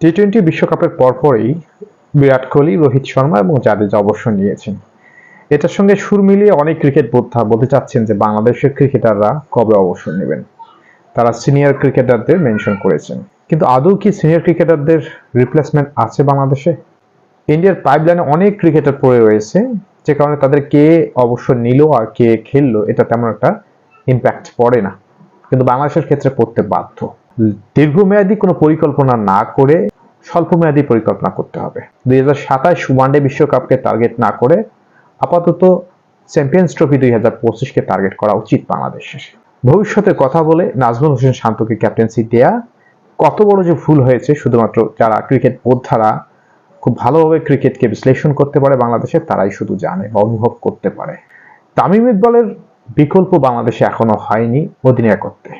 T twenty বিশ্বকাপের পরপরই বিরাট কোহলি, রোহিত শর্মা এবং জাদেজা অবসর নিয়েছেন। এটার সঙ্গে সুর মিলিয়ে অনেক ক্রিকেট বোদ্ধা বলতে চাচ্ছেন যে বাংলাদেশের ক্রিকেটাররা কবে অবসর নেবেন। তারা সিনিয়র ক্রিকেটারদের মেনশন করেছেন, কিন্তু আদৌ কি সিনিয়র ক্রিকেটারদের রিপ্লেসমেন্ট আছে বাংলাদেশে? ইন্ডিয়ার পাইপলাইনে অনেক ক্রিকেটার পড়ে রয়েছে, যে কারণে তাদের কে অবসর নিল আর কে খেললো এটা তেমন একটা ইম্প্যাক্ট পড়ে না, কিন্তু বাংলাদেশের ক্ষেত্রে পড়তে বাধ্য। দীর্ঘমেয়াদী কোনো পরিকল্পনা না করে স্বল্পমেয়াদী পরিকল্পনা করতে হবে। 2027 ওয়ানডে বিশ্বকাপকে টার্গেট না করে আপাতত চ্যাম্পিয়ন্স ট্রফি 2025কে টার্গেট করা উচিত বাংলাদেশের। ভবিষ্যতের কথা বলে নাজমুল হোসেন শান্তকে ক্যাপ্টেন্সি দেয়া কত বড় যে ভুল হয়েছে শুধুমাত্র যারা ক্রিকেট বোদ্ধারা খুব ভালোভাবে ক্রিকেটকে বিশ্লেষণ করতে পারে বাংলাদেশে তারাই শুধু জানে বা অনুভব করতে পারে। তামিম ইকবালের বিকল্প বাংলাদেশে এখনো হয়নি অধিনায়কত্বে।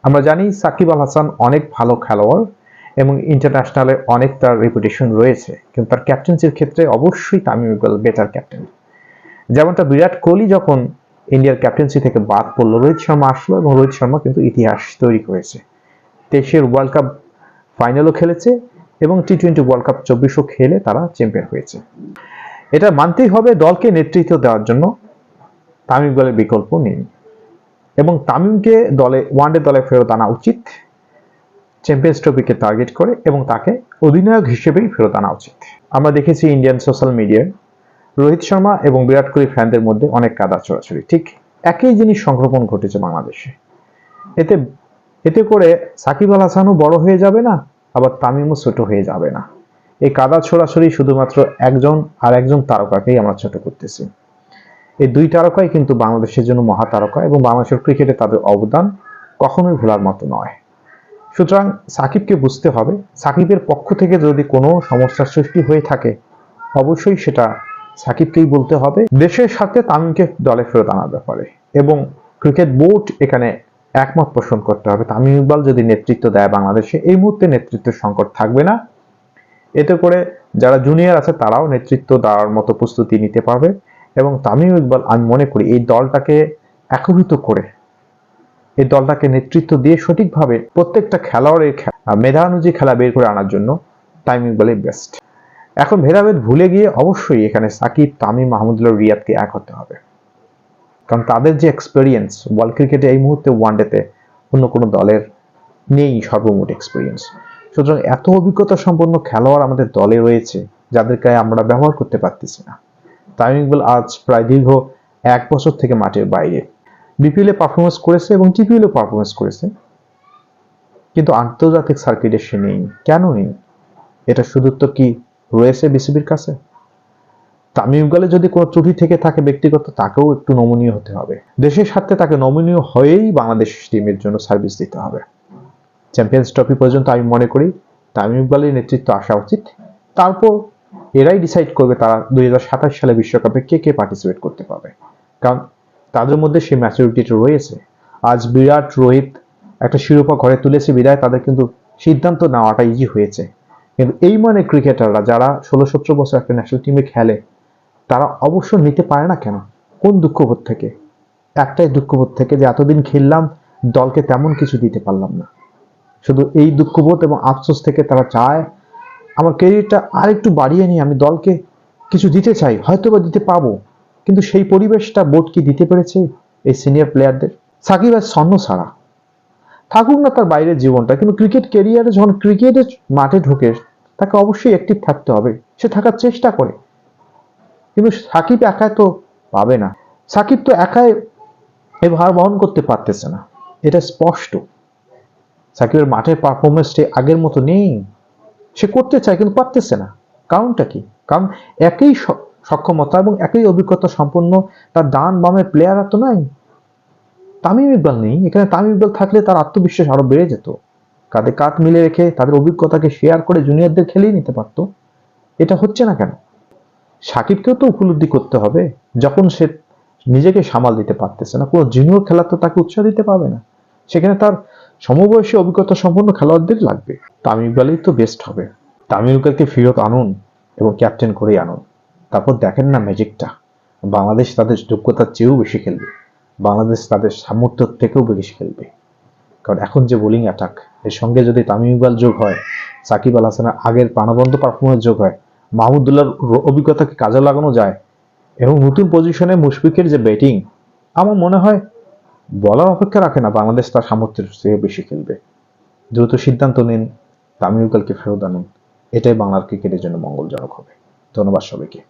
আমরা জানি সাকিব আল হাসান অনেক ভালো খেলোয়াড় এবং ইন্টারন্যাশনালে অনেক তার রেপুটেশন রয়েছে, কিন্তু তার ক্যাপ্টেন্সির ক্ষেত্রে অবশ্যই তামিম ইকবাল বেটার ক্যাপ্টেন। যেমনটা বিরাট কোহলি যখন ইন্ডিয়ার ক্যাপ্টেন্সি থেকে বাদ পড়লো, রোহিত শর্মা আসলো এবং রোহিত শর্মা কিন্তু ইতিহাস তৈরি করেছে। 23-এর ওয়ার্ল্ড কাপ ফাইনালও খেলেছে এবং টি-20 ওয়ার্ল্ড কাপ 24ও খেলে তারা চ্যাম্পিয়ন হয়েছে। এটা মানতেই হবে দলকে নেতৃত্ব দেওয়ার জন্য তামিম ইকবালের বিকল্প নেই এবং তামিমকে ওয়ানডে দলে ফেরত আনা উচিত চ্যাম্পিয়ন্স ট্রফিকে টার্গেট করে, এবং তাকে অধিনায়ক হিসেবেই ফেরত আনা উচিত। আমরা দেখেছি ইন্ডিয়ান সোশ্যাল মিডিয়ায় রোহিত শর্মা এবং বিরাট কোহলি ফ্যানদের মধ্যে অনেক কাদা ছড়াছড়ি। ঠিক একই জিনিস সংক্রমণ ঘটেছে বাংলাদেশে। এতে করে সাকিব আল হাসানও বড় হয়ে যাবে না, আবার তামিমও ছোট হয়ে যাবে না। এই কাদা ছড়াছড়ি শুধুমাত্র একজন তারকাকেই আমরা ছোট করতেছি। এই দুই তারকাই কিন্তু বাংলাদেশের জন্য মহাতারকা এবং বাংলাদেশের ক্রিকেটে তাদের অবদান কখনোই ভোলার মতো নয়। সুতরাং সাকিবকে বুঝতে হবে, সাকিবের পক্ষ থেকে যদি কোনো সমস্যার সৃষ্টি হয়ে থাকে অবশ্যই সেটা সাকিবকেই বলতে হবে দেশের সাথে তামিমকে দলে ফেরত আনার ব্যাপারে, এবং ক্রিকেট বোর্ড এখানে একমত পোষণ করতে হবে। তামিম ইকবাল যদি নেতৃত্ব দেয় বাংলাদেশে, এই মুহূর্তে নেতৃত্বের সংকট থাকবে না। এতে করে যারা জুনিয়র আছে তারাও নেতৃত্ব দেওয়ার মতো প্রস্তুতি নিতে পারবে এবং তামিম ইকবাল আমি মনে করি এই দলটাকে একীভূত করে এই দলটাকে নেতৃত্ব দিয়ে সঠিকভাবে প্রত্যেকটা খেলোয়াড়ের মেধা অনুযায়ী খেলা বের করে আনার জন্য তামিম ইকবালই বেস্ট। এখন ভেদাভেদ ভুলে গিয়ে অবশ্যই এখানে সাকিব, তামিম, মাহমুদুল্লাহ, রিয়াদকে এক হতে হবে, কারণ তাদের যে এক্সপেরিয়েন্স ওয়ার্ল্ড ক্রিকেটে এই মুহূর্তে ওয়ানডেতে অন্য কোনো দলের নেই সর্বমোট এক্সপেরিয়েন্স। সুতরাং এত অভিজ্ঞতা সম্পন্ন খেলোয়াড় আমাদের দলে রয়েছে যাদেরকে আমরা ব্যবহার করতে পারতেছি না। তামিম ইকবাল আজ প্রায় দীর্ঘ 1 বছর থেকে মাঠের বাইরে। বিপিএল এ পারফরমেন্স করেছে এবং টিপিএল এ পারফরমেন্স করেছে, কিন্তু আন্তর্জাতিক সার্কিটে সে নেই। কেন নেই? এটা শুধু তো কি রয়েছে বিসিবির কাছে? তামিম ইকবালের যদি কোনো ত্রুটি থেকে থাকে ব্যক্তিগত, তাকেও একটু নমনীয় হতে হবে। দেশের স্বার্থে তাকে নমনীয় হয়েই বাংলাদেশ টিমের জন্য সার্ভিস দিতে হবে। চ্যাম্পিয়ন্স ট্রফি পর্যন্ত আমি মনে করি তামিম ইকবালের নেতৃত্ব আসা উচিত। তারপর এরাই ডিসাইড করবে তারা 2027 সালে বিশ্বকাপে কে পার্টিসিপেট করতে পারবে, কারণ তাদের মধ্যে সেই ম্যাচুরিটিটা রয়েছে। আজ বিরাট, রোহিত একটা শিরোপা ঘরে তুলেছে বিদায় তাদের কিন্তু সিদ্ধান্ত নেওয়াটা ইজি হয়েছে, কিন্তু এই মানে ক্রিকেটাররা যারা 16-17 বছর একটা ন্যাশনাল টিমে খেলে তারা অবসর নিতে পারে না কেন? কোন দুঃখবোধ থেকে? একটাই দুঃখবোধ থেকে যে এতদিন খেললাম, দলকে তেমন কিছু দিতে পারলাম না। শুধু এই দুঃখবোধ এবং আফসোস থেকে তারা চায় আমার ক্যারিয়ারটা আর একটু বাড়িয়ে নিয়ে আমি দলকে কিছু দিতে চাই, হয়তো বা দিতে পাবো, কিন্তু সেই পরিবেশটা বোর্ড কি দিতে পেরেছে এই সিনিয়র প্লেয়ারদের? সাকিব আজ স্বর্ণ ছাড়া, থাকুক না তার বাইরের জীবনটা, কিন্তু ক্রিকেট ক্যারিয়ারে যখন ক্রিকেটের মাঠে ঢোকে তাকে অবশ্যই অ্যাক্টিভ থাকতে হবে। সে থাকার চেষ্টা করে, কিন্তু সাকিব একাই তো পাবে না। সাকিব তো একাই এই ভার বহন করতে পারতেছে না, এটা স্পষ্ট। সাকিবের মাঠের পারফরমেন্সটি আগের মতো নেই। সে করতে চায় কিন্তু পারতেছে না। কারণটা কি? কারণ একই সক্ষমতা এবং একই অভিজ্ঞতা সম্পন্ন তার ডান বামের প্লেয়ার তো নাই। তামিম ইকবাল নেই এখানে। তামিম ইকবাল থাকলে তার আত্মবিশ্বাস আরো বেড়ে যেত, কাঁধে কাঁধ মিলে রেখে তাদের অভিজ্ঞতাকে শেয়ার করে জুনিয়রদের খেলিয়ে নিতে পারতো। এটা হচ্ছে না কেন? সাকিবকেও তো উপলব্ধি করতে হবে, যখন সে নিজেকে সামাল দিতে পারতেছে না, কোনো জুনিয়র খেলার তো তাকে উৎসাহ দিতে পারবে না। সেখানে তার সমবয়সী অভিজ্ঞতা সম্পন্ন খেলোয়াড়দের লাগবে। তামিম ইকবালই তো বেস্ট হবে। তামিম ইকবালকে ফেরত আনুন এবং ক্যাপ্টেন করে আনুন, তারপর দেখেন না ম্যাজিকটা। বাংলাদেশ তাদের যোগ্যতার চেয়েও বেশি খেলবে, বাংলাদেশ তাদের সামর্থ্যের থেকেও বেশি খেলবে। কারণ এখন যে বোলিং অ্যাটাক, এর সঙ্গে যদি তামিম ইকবাল যোগ হয়, সাকিব আল হাসানের আগের প্রাণবন্ত পারফরমেন্স যোগ হয়, মাহমুদুল্লাহর অভিজ্ঞতাকে কাজে লাগানো যায় এবং নতুন পজিশনে মুশফিকের যে ব্যাটিং, আমার মনে হয় বলার অপেক্ষা রাখে না, বাংলাদেশ তার সামর্থ্যের চেয়ে বেশি খেলবে। দ্রুত সিদ্ধান্ত নিন, তামিম ইকবালকে ফেরত আনুন, এটাই বাংলার ক্রিকেটের জন্য মঙ্গলজনক হবে। ধন্যবাদ সবাইকে।